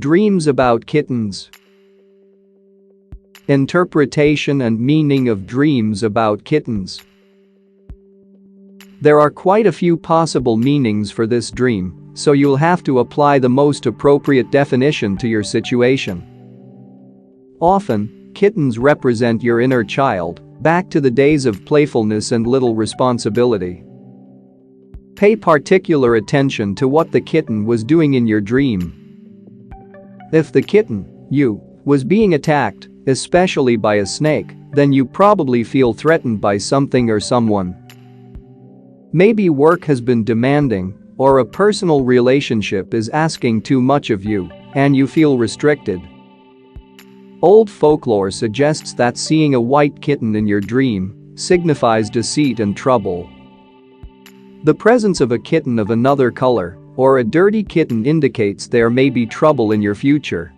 Dreams about kittens. Interpretation and meaning of dreams about kittens. There are quite a few possible meanings for this dream, so you'll have to apply the most appropriate definition to your situation. Often, kittens represent your inner child, back to the days of playfulness and little responsibility. Pay particular attention to what the kitten was doing in your dream. If the kitten, you, was being attacked, especially by a snake, then you probably feel threatened by something or someone. Maybe work has been demanding, or a personal relationship is asking too much of you, and you feel restricted. Old folklore suggests that seeing a white kitten in your dream signifies deceit and trouble. The presence of a kitten of another color or a dirty kitten indicates there may be trouble in your future.